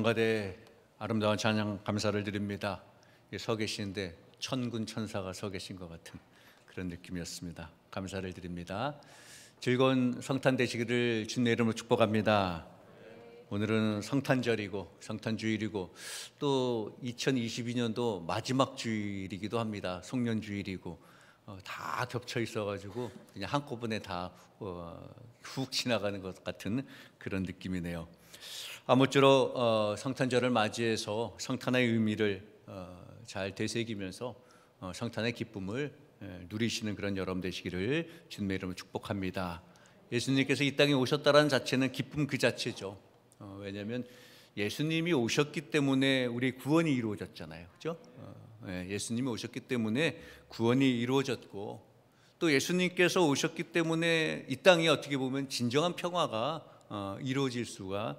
성가대 아름다운 찬양 감사를 드립니다. 서 계시는데 천군 천사가 서 계신 것 같은 그런 느낌이었습니다. 감사를 드립니다. 즐거운 성탄 되시기를 주님의 이름으로 축복합니다. 오늘은 성탄절이고 성탄주일이고 또 2022년도 마지막 주일이기도 합니다. 송년주일이고 다 겹쳐 있어가지고 그냥 한꺼번에 다 훅 지나가는 것 같은 그런 느낌이네요. 아무쪼록 성탄절을 맞이해서 성탄의 의미를 잘 되새기면서 성탄의 기쁨을 누리시는 그런 여러분 되시기를 주님의 이름으로 축복합니다. 예수님께서 이 땅에 오셨다는 자체는 기쁨 그 자체죠. 왜냐하면 예수님이 오셨기 때문에 우리 구원이 이루어졌잖아요, 그렇죠? 예수님이 오셨기 때문에 구원이 이루어졌고, 또 예수님께서 오셨기 때문에 이 땅에 어떻게 보면 진정한 평화가 이루어질 수가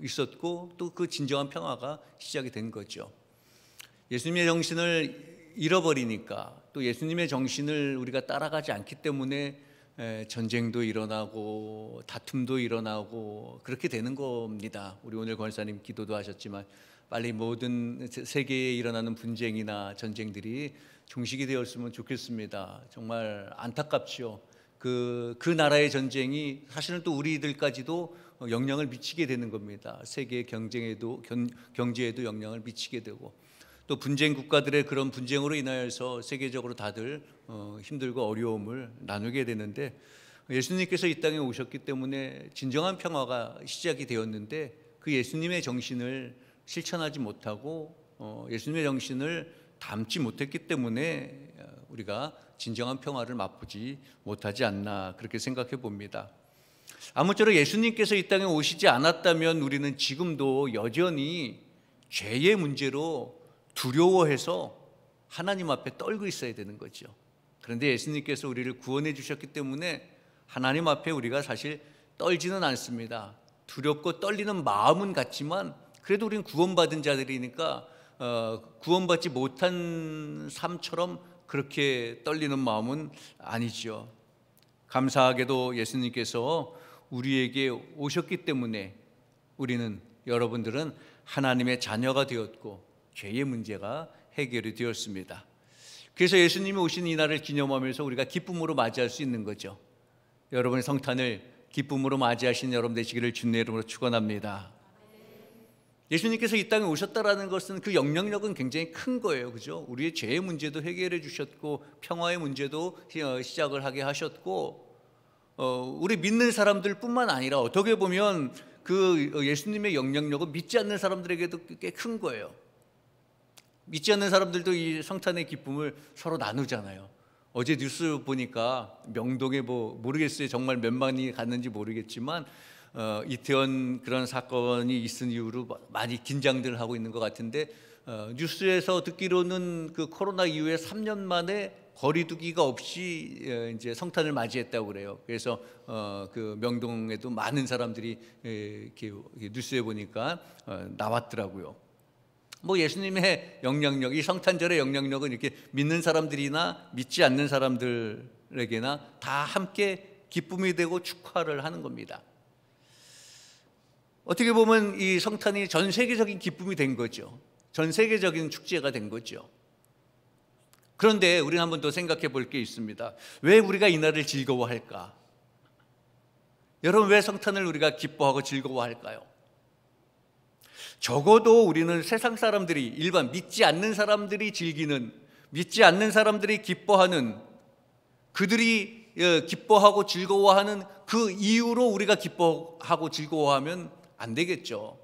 있었고, 또 그 진정한 평화가 시작이 된 거죠. 예수님의 정신을 잃어버리니까, 또 예수님의 정신을 우리가 따라가지 않기 때문에 전쟁도 일어나고 다툼도 일어나고 그렇게 되는 겁니다. 우리 오늘 권사님 기도도 하셨지만 빨리 모든 세계에 일어나는 분쟁이나 전쟁들이 종식이 되었으면 좋겠습니다. 정말 안타깝죠. 그 나라의 전쟁이 사실은 또 우리들까지도 영향을 미치게 되는 겁니다. 세계 경제에도 영향을 미치게 되고, 또 분쟁 국가들의 그런 분쟁으로 인하여서 세계적으로 다들 힘들고 어려움을 나누게 되는데, 예수님께서 이 땅에 오셨기 때문에 진정한 평화가 시작이 되었는데, 그 예수님의 정신을 실천하지 못하고 예수님의 정신을 담지 못했기 때문에 우리가 진정한 평화를 맛보지 못하지 않나, 그렇게 생각해 봅니다. 아무쪼록 예수님께서 이 땅에 오시지 않았다면 우리는 지금도 여전히 죄의 문제로 두려워해서 하나님 앞에 떨고 있어야 되는 거죠. 그런데 예수님께서 우리를 구원해 주셨기 때문에 하나님 앞에 우리가 사실 떨지는 않습니다. 두렵고 떨리는 마음은 같지만 그래도 우리는 구원받은 자들이니까 구원받지 못한 삶처럼 그렇게 떨리는 마음은 아니죠. 감사하게도 예수님께서 우리에게 오셨기 때문에 여러분들은 하나님의 자녀가 되었고 죄의 문제가 해결이 되었습니다. 그래서 예수님이 오신 이날을 기념하면서 우리가 기쁨으로 맞이할 수 있는 거죠. 여러분의 성탄을 기쁨으로 맞이하신 여러분 되시기를 주님의 이름으로 축원합니다. 예수님께서 이 땅에 오셨다라는 것은 그 영향력은 굉장히 큰 거예요, 그죠? 우리의 죄의 문제도 해결해 주셨고 평화의 문제도 시작을 하게 하셨고, 우리 믿는 사람들뿐만 아니라 어떻게 보면 그 예수님의 영향력은 믿지 않는 사람들에게도 꽤 큰 거예요. 믿지 않는 사람들도 이 성탄의 기쁨을 서로 나누잖아요. 어제 뉴스 보니까 명동에 모르겠어요. 정말 몇만이 갔는지 모르겠지만 이태원 그런 사건이 있은 이후로 많이 긴장들 하고 있는 것 같은데, 뉴스에서 듣기로는 그 코로나 이후에 3년 만에 거리두기가 없이 이제 성탄을 맞이했다고 그래요. 그래서 그 명동에도 많은 사람들이 이렇게 뉴스에 보니까 나왔더라고요. 예수님의 영향력, 이 성탄절의 영향력은 이렇게 믿는 사람들이나 믿지 않는 사람들에게나 다 함께 기쁨이 되고 축하를 하는 겁니다. 어떻게 보면 이 성탄이 전 세계적인 기쁨이 된 거죠. 전 세계적인 축제가 된 거죠. 그런데 우리는 한번 더 생각해 볼 게 있습니다. 왜 우리가 이 날을 즐거워할까? 여러분, 왜 성탄을 우리가 기뻐하고 즐거워할까요? 적어도 우리는 세상 사람들이, 일반 믿지 않는 사람들이 즐기는, 믿지 않는 사람들이 기뻐하는, 그들이 기뻐하고 즐거워하는 그 이유로 우리가 기뻐하고 즐거워하면 안 되겠죠.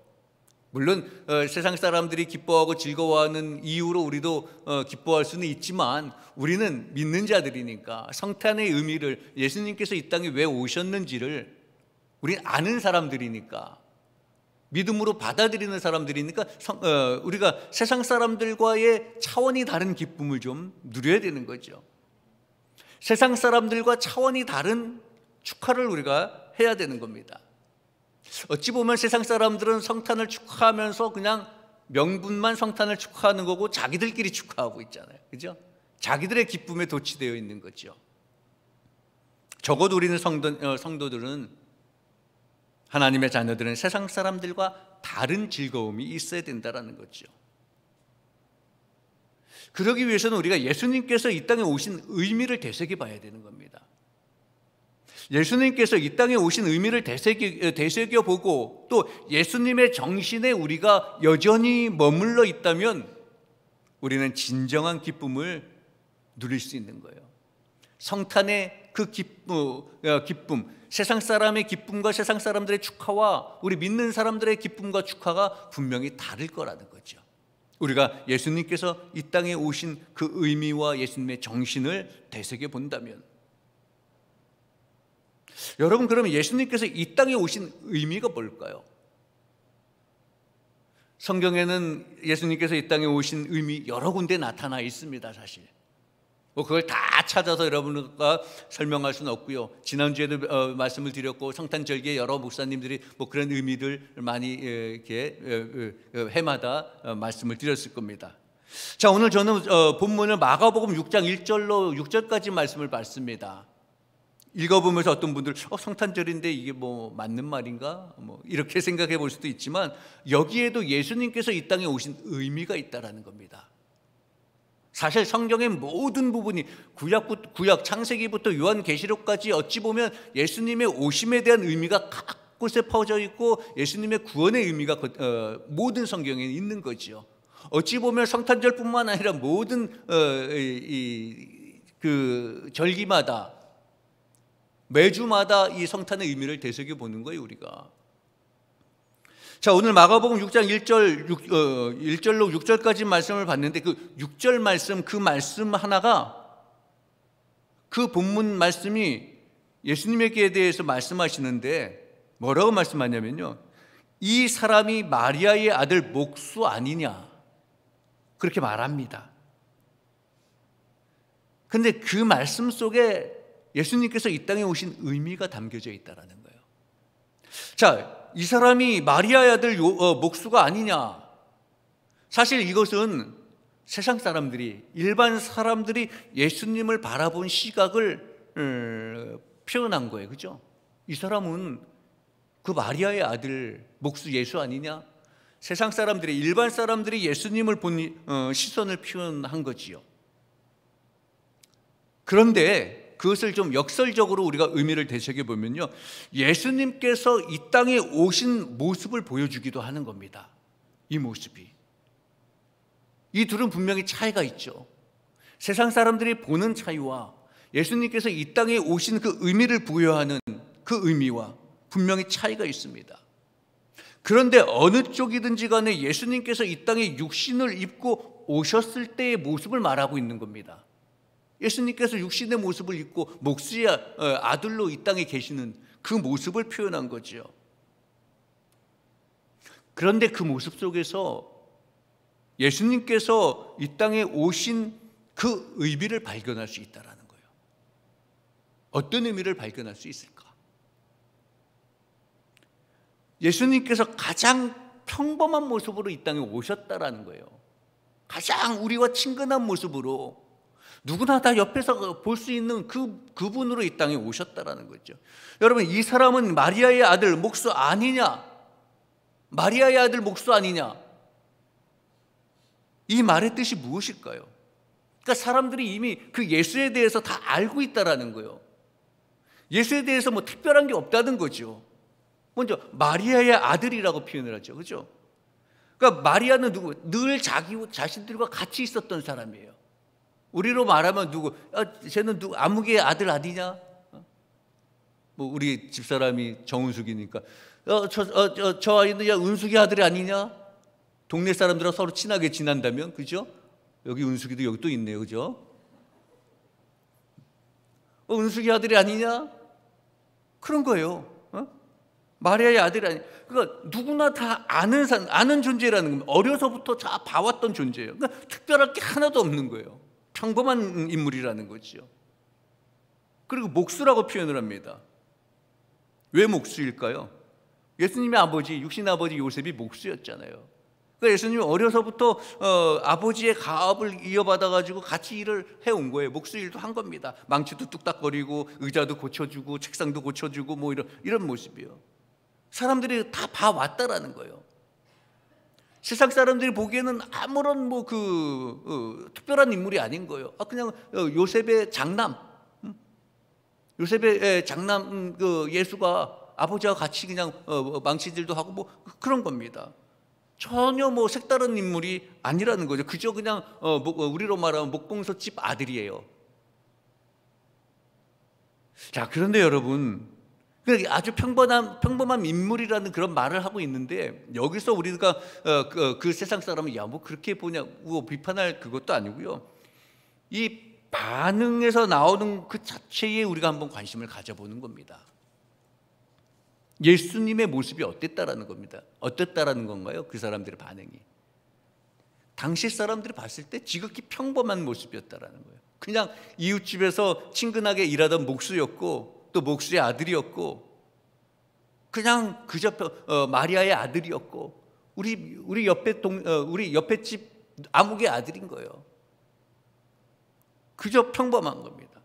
물론 세상 사람들이 기뻐하고 즐거워하는 이유로 우리도 기뻐할 수는 있지만, 우리는 믿는 자들이니까 성탄의 의미를, 예수님께서 이 땅에 왜 오셨는지를 우리는 아는 사람들이니까, 믿음으로 받아들이는 사람들이니까 우리가 세상 사람들과의 차원이 다른 기쁨을 좀 누려야 되는 거죠. 세상 사람들과 차원이 다른 축하를 우리가 해야 되는 겁니다. 어찌 보면 세상 사람들은 성탄을 축하하면서 그냥 명분만 성탄을 축하하는 거고 자기들끼리 축하하고 있잖아요, 그죠? 자기들의 기쁨에 도취되어 있는 거죠. 적어도 우리는 성도들은, 하나님의 자녀들은 세상 사람들과 다른 즐거움이 있어야 된다라는 거죠. 그러기 위해서는 우리가 예수님께서 이 땅에 오신 의미를 되새겨봐야 되는 겁니다. 예수님께서 이 땅에 오신 의미를 되새겨보고 또 예수님의 정신에 우리가 여전히 머물러 있다면 우리는 진정한 기쁨을 누릴 수 있는 거예요. 성탄의 그 기쁨, 세상 사람의 기쁨과 세상 사람들의 축하와 우리 믿는 사람들의 기쁨과 축하가 분명히 다를 거라는 거죠. 우리가 예수님께서 이 땅에 오신 그 의미와 예수님의 정신을 되새겨 본다면, 여러분, 그러면 예수님께서 이 땅에 오신 의미가 뭘까요? 성경에는 예수님께서 이 땅에 오신 의미 여러 군데 나타나 있습니다. 사실 그걸 다 찾아서 여러분과 설명할 수는 없고요. 지난주에도 말씀을 드렸고 성탄절기에 여러 목사님들이 그런 의미를 많이 이렇게 해마다 말씀을 드렸을 겁니다. 자, 오늘 저는 본문을 마가복음 6장 1절로 6절까지 말씀을 봤습니다. 읽어보면서 어떤 분들 성탄절인데 이게 맞는 말인가? 이렇게 생각해 볼 수도 있지만 여기에도 예수님께서 이 땅에 오신 의미가 있다라는 겁니다. 사실 성경의 모든 부분이 구약 창세기부터 요한계시록까지 어찌 보면 예수님의 오심에 대한 의미가 각 곳에 퍼져 있고 예수님의 구원의 의미가 모든 성경에 있는 거죠. 어찌 보면 성탄절뿐만 아니라 모든 그 절기마다 매주마다 이 성탄의 의미를 되새겨 보는 거예요, 우리가. 자, 오늘 마가복음 6장 1절로 6절까지 말씀을 봤는데 그 6절 말씀, 그 말씀 하나가, 그 본문 말씀이 예수님에게 대해서 말씀하시는데 뭐라고 말씀하냐면요, 이 사람이 마리아의 아들 목수 아니냐, 그렇게 말합니다. 근데 그 말씀 속에 예수님께서 이 땅에 오신 의미가 담겨져 있다는 거예요. 자, 이 사람이 마리아의 아들 목수가 아니냐, 사실 이것은 세상 사람들이, 일반 사람들이 예수님을 바라본 시각을 표현한 거예요. 그죠? 이 사람은 그 마리아의 아들 목수 예수 아니냐, 세상 사람들이, 일반 사람들이 예수님을 본 시선을 표현한 거지요. 그런데 그것을 좀 역설적으로 우리가 의미를 되새겨보면요, 예수님께서 이 땅에 오신 모습을 보여주기도 하는 겁니다. 이 모습이, 이 둘은 분명히 차이가 있죠. 세상 사람들이 보는 차이와 예수님께서 이 땅에 오신 그 의미를 부여하는 그 의미와 분명히 차이가 있습니다. 그런데 어느 쪽이든지 간에 예수님께서 이 땅에 육신을 입고 오셨을 때의 모습을 말하고 있는 겁니다. 예수님께서 육신의 모습을 입고 목수의 아들로 이 땅에 계시는 그 모습을 표현한 거죠. 그런데 그 모습 속에서 예수님께서 이 땅에 오신 그 의미를 발견할 수 있다는 거예요. 어떤 의미를 발견할 수 있을까? 예수님께서 가장 평범한 모습으로 이 땅에 오셨다라는 거예요. 가장 우리와 친근한 모습으로, 누구나 다 옆에서 볼 수 있는 그분으로 이 땅에 오셨다라는 거죠. 여러분, 이 사람은 마리아의 아들 목수 아니냐? 마리아의 아들 목수 아니냐? 이 말의 뜻이 무엇일까요? 그러니까 사람들이 이미 그 예수에 대해서 다 알고 있다라는 거예요. 예수에 대해서 특별한 게 없다는 거죠. 먼저 마리아의 아들이라고 표현을 하죠. 그렇죠? 그러니까 마리아는 누구? 늘 자기 자신들과 같이 있었던 사람이에요. 우리로 말하면 누구? 쟤는 누구? 아무개의 아들 아니냐? 우리 집사람이 정은숙이니까 저 아이는 야 은숙이 아들이 아니냐? 동네 사람들하고 서로 친하게 지낸다면, 그죠? 여기 은숙이도 여기 또 있네요, 그죠? 은숙이 아들이 아니냐? 그런 거예요. 마리아의 아들이 아니. 그러니까 누구나 다 아는 존재라는 겁니다. 어려서부터 다 봐왔던 존재예요. 그러니까 특별할 게 하나도 없는 거예요. 평범한 인물이라는 거죠. 그리고 목수라고 표현을 합니다. 왜 목수일까요? 예수님의 아버지, 육신 아버지 요셉이 목수였잖아요. 그러니까 예수님이 어려서부터 아버지의 가업을 이어받아가지고 같이 일을 해온 거예요. 목수 일도 한 겁니다. 망치도 뚝딱거리고 의자도 고쳐주고 책상도 고쳐주고 이런 모습이요. 사람들이 다 봐왔다라는 거예요. 세상 사람들이 보기에는 아무런 특별한 인물이 아닌 거예요. 그냥 요셉의 장남, 요셉의 장남 예수가 아버지와 같이 그냥 망치질도 하고 뭐 그런 겁니다. 전혀 뭐 색다른 인물이 아니라는 거죠. 그저 그냥 우리로 말하면 목공소집 아들이에요. 자, 그런데 여러분, 아주 평범한 인물이라는 그런 말을 하고 있는데, 여기서 우리가 그 세상 사람은 야 뭐 그렇게 보냐고 비판할 그것도 아니고요. 이 반응에서 나오는 그 자체에 우리가 한번 관심을 가져보는 겁니다. 예수님의 모습이 어땠다라는 겁니다. 어땠다라는 건가요? 그 사람들의 반응이. 당시 사람들이 봤을 때 지극히 평범한 모습이었다라는 거예요. 그냥 이웃집에서 친근하게 일하던 목수였고, 또 목수의 아들이었고, 그냥 그저 마리아의 아들이었고, 우리 옆에 집 아무개 아들인 거예요. 그저 평범한 겁니다.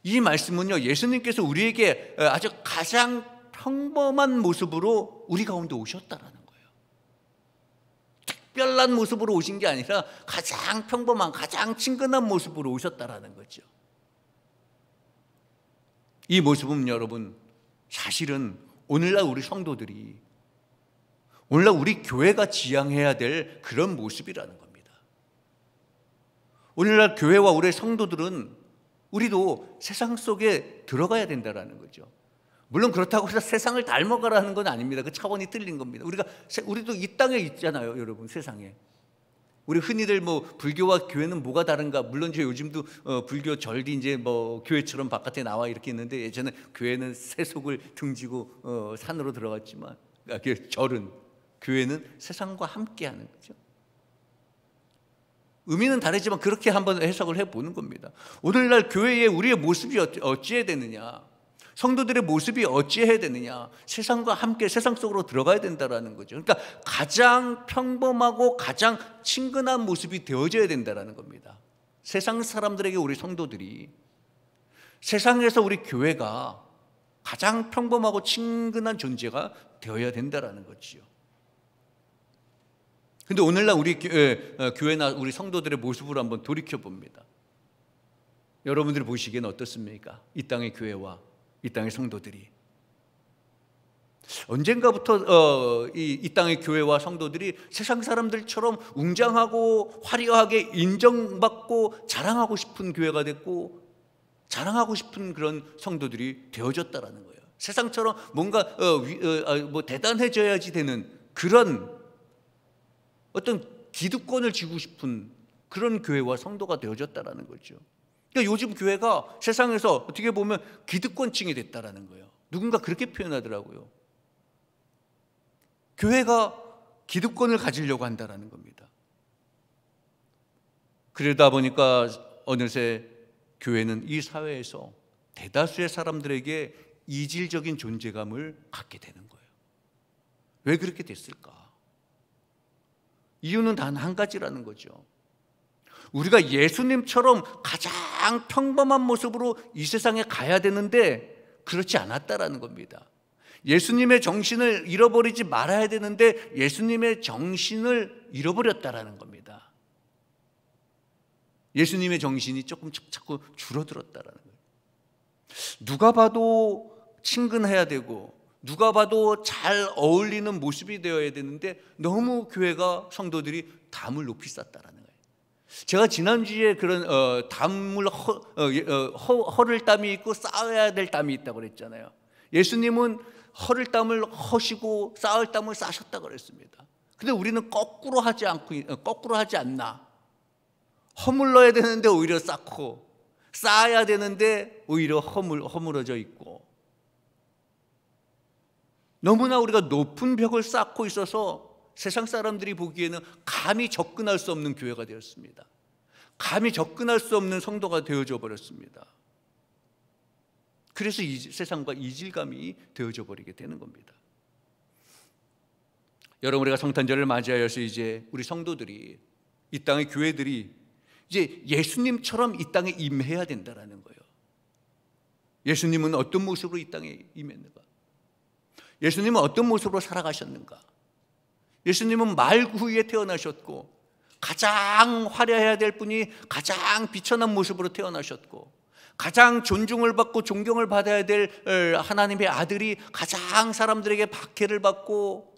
이 말씀은요, 예수님께서 우리에게 아주 가장 평범한 모습으로 우리 가운데 오셨다라는 거예요. 특별한 모습으로 오신 게 아니라 가장 평범한, 가장 친근한 모습으로 오셨다라는 거죠. 이 모습은 여러분, 사실은 오늘날 우리 성도들이, 오늘날 우리 교회가 지향해야 될 그런 모습이라는 겁니다. 오늘날 교회와 우리 성도들은 우리도 세상 속에 들어가야 된다는 거죠. 물론 그렇다고 해서 세상을 닮아가라는 건 아닙니다. 그 차원이 틀린 겁니다. 우리도 이 땅에 있잖아요, 여러분. 세상에 우리 흔히들 뭐 불교와 교회는 뭐가 다른가? 물론 요즘도 불교 절이 이제 뭐 교회처럼 바깥에 나와 이렇게 있는데, 예전에 교회는 세속을 등지고 산으로 들어갔지만, 절은, 교회는 세상과 함께하는 거죠. 의미는 다르지만 그렇게 한번 해석을 해보는 겁니다. 오늘날 교회에 우리의 모습이 어찌해야 되느냐, 성도들의 모습이 어찌해야 되느냐, 세상과 함께 세상 속으로 들어가야 된다는 거죠. 그러니까 가장 평범하고 가장 친근한 모습이 되어져야 된다는 겁니다. 세상 사람들에게 우리 성도들이, 세상에서 우리 교회가 가장 평범하고 친근한 존재가 되어야 된다는 거지요. 근데 오늘날 우리 교회나 우리 성도들의 모습을 한번 돌이켜 봅니다. 여러분들이 보시기에는 어떻습니까? 이 땅의 교회와 이 땅의 성도들이 언젠가부터 이 땅의 교회와 성도들이 세상 사람들처럼 웅장하고 화려하게 인정받고 자랑하고 싶은 교회가 됐고, 자랑하고 싶은 그런 성도들이 되어졌다라는 거예요. 세상처럼 뭔가 뭐 대단해져야지 되는 그런 어떤 기득권을 쥐고 싶은 그런 교회와 성도가 되어졌다라는 거죠. 그러니까 요즘 교회가 세상에서 어떻게 보면 기득권층이 됐다라는 거예요. 누군가 그렇게 표현하더라고요. 교회가 기득권을 가지려고 한다라는 겁니다. 그러다 보니까 어느새 교회는 이 사회에서 대다수의 사람들에게 이질적인 존재감을 갖게 되는 거예요. 왜 그렇게 됐을까? 이유는 단 한 가지라는 거죠. 우리가 예수님처럼 가장 평범한 모습으로 이 세상에 가야 되는데 그렇지 않았다라는 겁니다. 예수님의 정신을 잃어버리지 말아야 되는데 예수님의 정신을 잃어버렸다라는 겁니다. 예수님의 정신이 조금 자꾸 줄어들었다라는 거예요. 누가 봐도 친근해야 되고 누가 봐도 잘 어울리는 모습이 되어야 되는데 너무 교회가, 성도들이 담을 높이 쌓았다라는 거예요. 제가 지난주에 그런 담을 허를 땀이 있고 쌓아야 될 땀이 있다고 그랬잖아요. 예수님은 허를 땀을 허시고 쌓을 땀을 쌓으셨다고 그랬습니다. 근데 우리는 거꾸로 하지 않나? 허물러야 되는데 오히려 쌓고, 쌓아야 되는데 오히려 허물어져 있고, 너무나 우리가 높은 벽을 쌓고 있어서 세상 사람들이 보기에는 감히 접근할 수 없는 교회가 되었습니다. 감히 접근할 수 없는 성도가 되어져 버렸습니다. 그래서 세상과 이질감이 되어져 버리게 되는 겁니다. 여러분, 우리가 성탄절을 맞이하여서 이제 우리 성도들이, 이 땅의 교회들이 이제 예수님처럼 이 땅에 임해야 된다는 거예요. 예수님은 어떤 모습으로 이 땅에 임했는가? 예수님은 어떤 모습으로 살아가셨는가? 예수님은 말구유에 태어나셨고 가장 화려해야 될 분이 가장 비천한 모습으로 태어나셨고 가장 존중을 받고 존경을 받아야 될 하나님의 아들이 가장 사람들에게 박해를 받고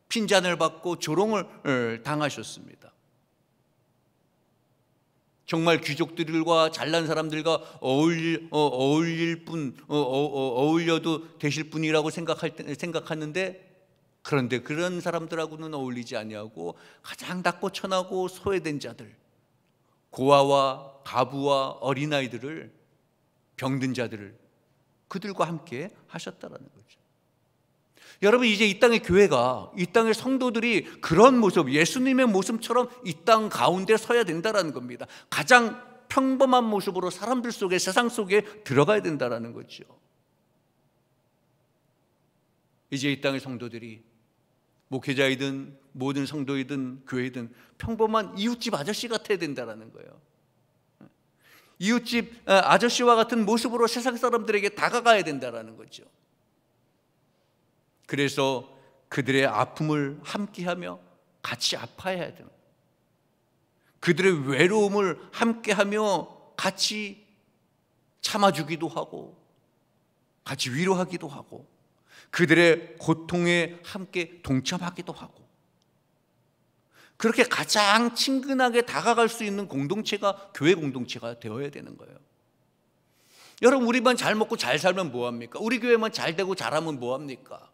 핀잔을 받고 조롱을 당하셨습니다. 정말 귀족들과 잘난 사람들과 어울려도 되실 분이라고 생각하는데, 그런데 그런 사람들하고는 어울리지 아니하고 가장 낮고 천하고 소외된 자들, 고아와 가부와 어린아이들을, 병든 자들을 그들과 함께 하셨다라는 거죠. 여러분, 이제 이 땅의 교회가, 이 땅의 성도들이 그런 모습, 예수님의 모습처럼 이 땅 가운데 서야 된다는 겁니다. 가장 평범한 모습으로 사람들 속에, 세상 속에 들어가야 된다는 거죠. 이제 이 땅의 성도들이 목회자이든 모든 성도이든 교회든 평범한 이웃집 아저씨 같아야 된다는 거예요. 이웃집 아저씨와 같은 모습으로 세상 사람들에게 다가가야 된다는 거죠. 그래서 그들의 아픔을 함께하며 같이 아파해야 되는 거예요. 그들의 외로움을 함께하며 같이 참아주기도 하고 같이 위로하기도 하고 그들의 고통에 함께 동참하기도 하고, 그렇게 가장 친근하게 다가갈 수 있는 공동체가 교회 공동체가 되어야 되는 거예요. 여러분, 우리만 잘 먹고 잘 살면 뭐합니까? 우리 교회만 잘 되고 잘하면 뭐합니까?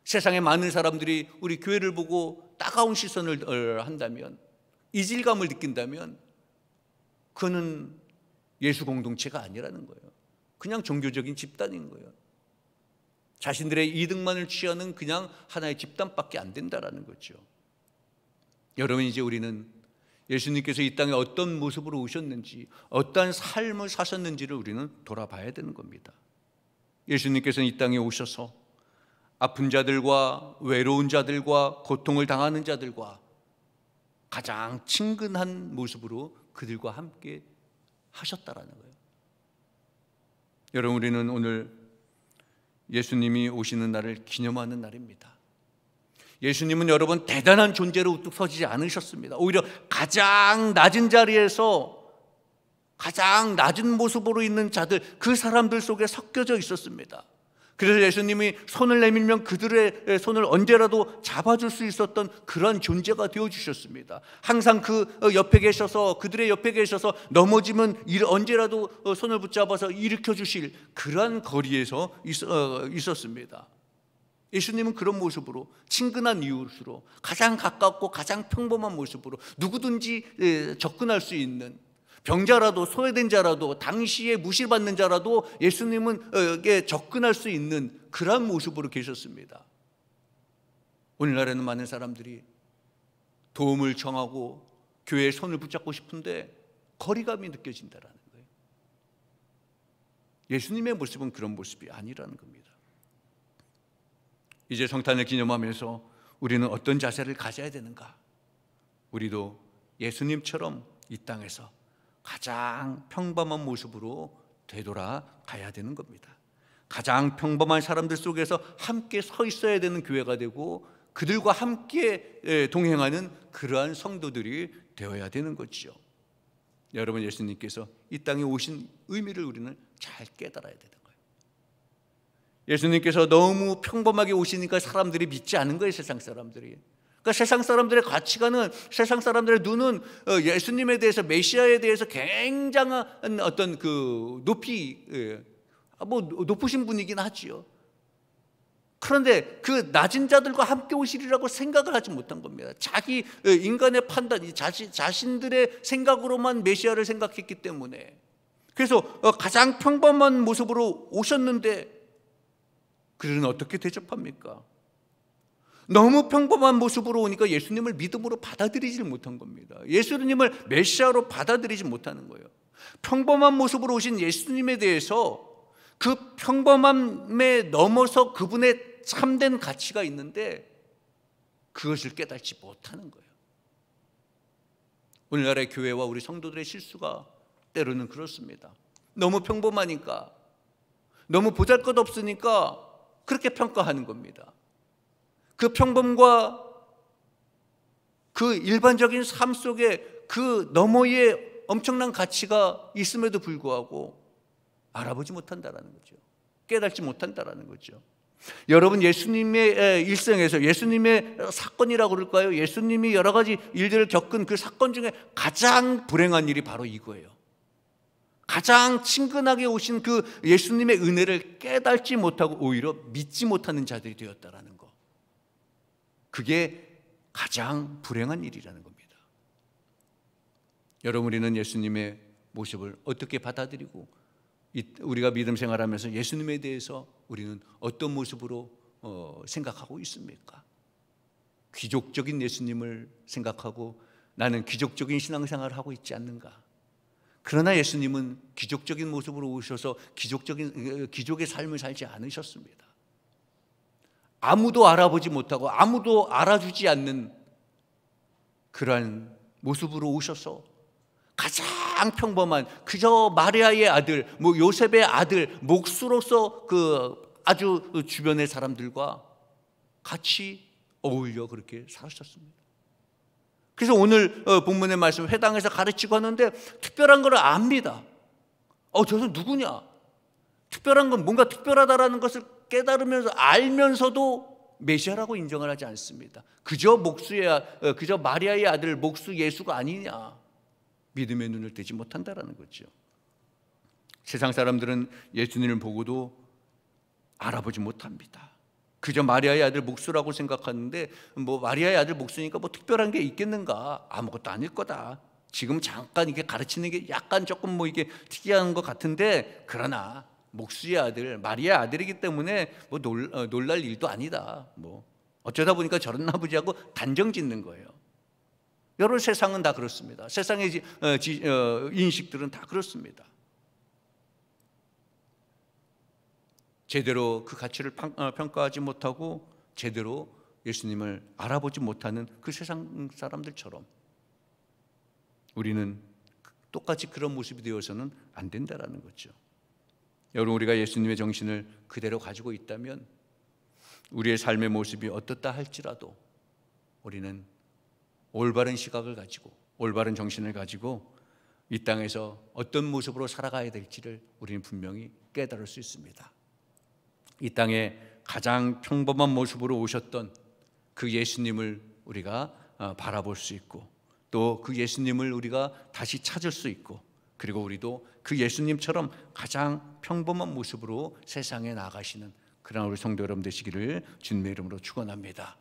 세상에 많은 사람들이 우리 교회를 보고 따가운 시선을 한다면, 이질감을 느낀다면 그거는 예수 공동체가 아니라는 거예요. 그냥 종교적인 집단인 거예요. 자신들의 이득만을 취하는 그냥 하나의 집단밖에 안 된다는 거죠. 여러분, 이제 우리는 예수님께서 이 땅에 어떤 모습으로 오셨는지, 어떠한 삶을 사셨는지를 우리는 돌아봐야 되는 겁니다. 예수님께서는 이 땅에 오셔서 아픈 자들과 외로운 자들과 고통을 당하는 자들과 가장 친근한 모습으로 그들과 함께 하셨다라는 거예요. 여러분, 우리는 오늘 예수님이 오시는 날을 기념하는 날입니다. 예수님은 여러분 대단한 존재로 우뚝 서지지 않으셨습니다. 오히려 가장 낮은 자리에서 가장 낮은 모습으로 있는 자들, 그 사람들 속에 섞여져 있었습니다. 그래서 예수님이 손을 내밀면 그들의 손을 언제라도 잡아줄 수 있었던 그런 존재가 되어주셨습니다. 항상 그 옆에 계셔서, 그들의 옆에 계셔서 넘어지면 언제라도 손을 붙잡아서 일으켜 주실 그런 거리에서 있었습니다. 예수님은 그런 모습으로, 친근한 이웃으로, 가장 가깝고 가장 평범한 모습으로 누구든지 접근할 수 있는, 병자라도 소외된 자라도 당시에 무시받는 자라도 예수님은 접근할 수 있는 그런 모습으로 계셨습니다. 오늘날에는 많은 사람들이 도움을 청하고 교회의 손을 붙잡고 싶은데 거리감이 느껴진다는 거예요. 예수님의 모습은 그런 모습이 아니라는 겁니다. 이제 성탄을 기념하면서 우리는 어떤 자세를 가져야 되는가? 우리도 예수님처럼 이 땅에서 가장 평범한 모습으로 되돌아가야 되는 겁니다. 가장 평범한 사람들 속에서 함께 서 있어야 되는 교회가 되고 그들과 함께 동행하는 그러한 성도들이 되어야 되는 것이죠. 여러분, 예수님께서 이 땅에 오신 의미를 우리는 잘 깨달아야 되는 거예요. 예수님께서 너무 평범하게 오시니까 사람들이 믿지 않은 거예요. 세상 사람들이. 그러니까 세상 사람들의 가치관은, 세상 사람들의 눈은 예수님에 대해서, 메시아에 대해서 굉장한 어떤 그 높으신 분이긴 하지요. 그런데 그 낮은 자들과 함께 오시리라고 생각을 하지 못한 겁니다. 자기 인간의 판단, 자신들의 생각으로만 메시아를 생각했기 때문에. 그래서 가장 평범한 모습으로 오셨는데 그들은 어떻게 대접합니까? 너무 평범한 모습으로 오니까 예수님을 믿음으로 받아들이지 못한 겁니다. 예수님을 메시아로 받아들이지 못하는 거예요. 평범한 모습으로 오신 예수님에 대해서, 그 평범함에 넘어서 그분의 참된 가치가 있는데 그것을 깨닫지 못하는 거예요. 오늘날의 교회와 우리 성도들의 실수가 때로는 그렇습니다. 너무 평범하니까, 너무 보잘것없으니까 그렇게 평가하는 겁니다. 그 평범과 그 일반적인 삶 속에 그 너머에 엄청난 가치가 있음에도 불구하고 알아보지 못한다라는 거죠. 깨닫지 못한다라는 거죠. 여러분, 예수님의 일생에서 예수님의 사건이라고 그럴까요? 예수님이 여러 가지 일들을 겪은 그 사건 중에 가장 불행한 일이 바로 이거예요. 가장 친근하게 오신 그 예수님의 은혜를 깨닫지 못하고 오히려 믿지 못하는 자들이 되었다라는 거. 그게 가장 불행한 일이라는 겁니다. 여러분, 우리는 예수님의 모습을 어떻게 받아들이고 우리가 믿음 생활하면서 예수님에 대해서 우리는 어떤 모습으로 생각하고 있습니까? 귀족적인 예수님을 생각하고 나는 귀족적인 신앙생활을 하고 있지 않는가? 그러나 예수님은 귀족적인 모습으로 오셔서 귀족의 삶을 살지 않으셨습니다. 아무도 알아보지 못하고 아무도 알아주지 않는 그러한 모습으로 오셔서 가장 평범한 그저 마리아의 아들, 요셉의 아들, 목수로서 그 아주 주변의 사람들과 같이 어울려 그렇게 살으셨습니다. 그래서 오늘 본문의 말씀 회당에서 가르치고 하는데 특별한 걸 압니다. 저는 누구냐? 특별한 건 뭔가 특별하다라는 것을 깨달으면서 알면서도 메시아라고 인정을 하지 않습니다. 그저 마리아의 아들 목수 예수가 아니냐? 믿음의 눈을 떼지 못한다라는 거죠. 세상 사람들은 예수님을 보고도 알아보지 못합니다. 그저 마리아의 아들 목수라고 생각하는데 마리아의 아들 목수니까 특별한 게 있겠는가? 아무것도 아닐 거다. 지금 잠깐 이게 가르치는 게 약간 조금 이게 특이한 것 같은데, 그러나 목수의 아들, 마리아의 아들이기 때문에 놀랄 일도 아니다. 어쩌다 보니까 저런 아버지하고 단정 짓는 거예요. 여러분, 세상은 다 그렇습니다. 세상의 인식들은 다 그렇습니다. 제대로 그 가치를 평가하지 못하고 제대로 예수님을 알아보지 못하는 그 세상 사람들처럼 우리는 똑같이 그런 모습이 되어서는 안 된다라는 거죠. 여러분, 우리가 예수님의 정신을 그대로 가지고 있다면 우리의 삶의 모습이 어떻다 할지라도 우리는 올바른 시각을 가지고 올바른 정신을 가지고 이 땅에서 어떤 모습으로 살아가야 될지를 우리는 분명히 깨달을 수 있습니다. 이 땅에 가장 평범한 모습으로 오셨던 그 예수님을 우리가 바라볼 수 있고, 또 그 예수님을 우리가 다시 찾을 수 있고, 그리고 우리도 그 예수님처럼 가장 평범한 모습으로 세상에 나가시는 그런 우리 성도 여러분 되시기를 주님의 이름으로 축원합니다.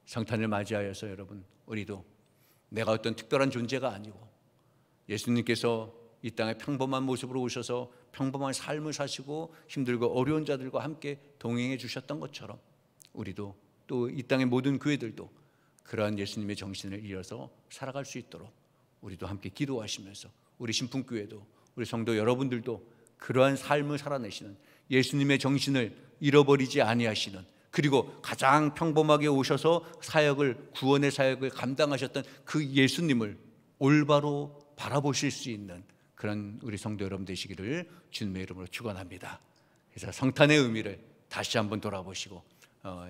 성탄을 맞이하여서 여러분, 우리도 내가 어떤 특별한 존재가 아니고 예수님께서 이 땅에 평범한 모습으로 오셔서 평범한 삶을 사시고 힘들고 어려운 자들과 함께 동행해 주셨던 것처럼 우리도 또 이 땅의 모든 교회들도 그러한 예수님의 정신을 이어서 살아갈 수 있도록 우리도 함께 기도하시면서 우리 신풍교회도 우리 성도 여러분들도 그러한 삶을 살아내시는 예수님의 정신을 잃어버리지 아니하시는, 그리고 가장 평범하게 오셔서 구원의 사역을 감당하셨던 그 예수님을 올바로 바라보실 수 있는 그런 우리 성도 여러분 되시기를 주님의 이름으로 축원합니다. 그래서 성탄의 의미를 다시 한번 돌아보시고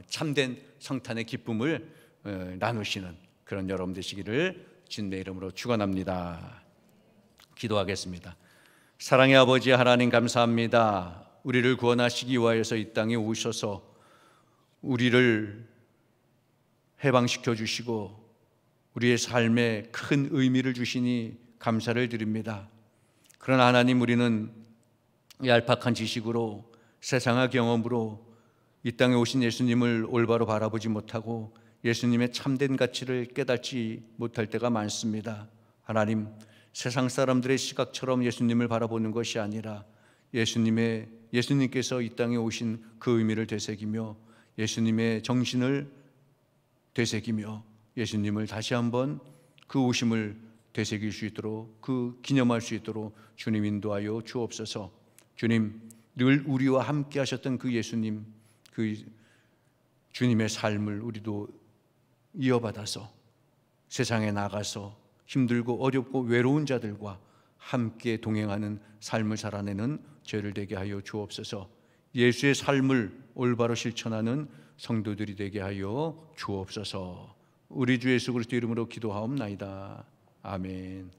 참된 성탄의 기쁨을 나누시는 그런 여러분 되시기를 주님의 이름으로 축원합니다. 기도하겠습니다. 사랑의 아버지 하나님, 감사합니다. 우리를 구원하시기 위하여서 이 땅에 오셔서 우리를 해방시켜 주시고 우리의 삶에 큰 의미를 주시니 감사를 드립니다. 그러나 하나님, 우리는 얄팍한 지식으로 세상의 경험으로 이 땅에 오신 예수님을 올바로 바라보지 못하고 예수님의 참된 가치를 깨닫지 못할 때가 많습니다. 하나님, 세상 사람들의 시각처럼 예수님을 바라보는 것이 아니라 예수님께서 이 땅에 오신 그 의미를 되새기며 예수님의 정신을 되새기며 예수님을 다시 한번 그 오심을 되새길 수 있도록, 그 기념할 수 있도록 주님 인도하여 주옵소서. 주님, 늘 우리와 함께 하셨던 그 예수님, 그 주님의 삶을 우리도 이어받아서 세상에 나가서 힘들고 어렵고 외로운 자들과 함께 동행하는 삶을 살아내는 저희를 되게 하여 주옵소서. 예수의 삶을 올바로 실천하는 성도들이 되게 하여 주옵소서. 우리 주 예수 그리스도 이름으로 기도하옵나이다. 아멘.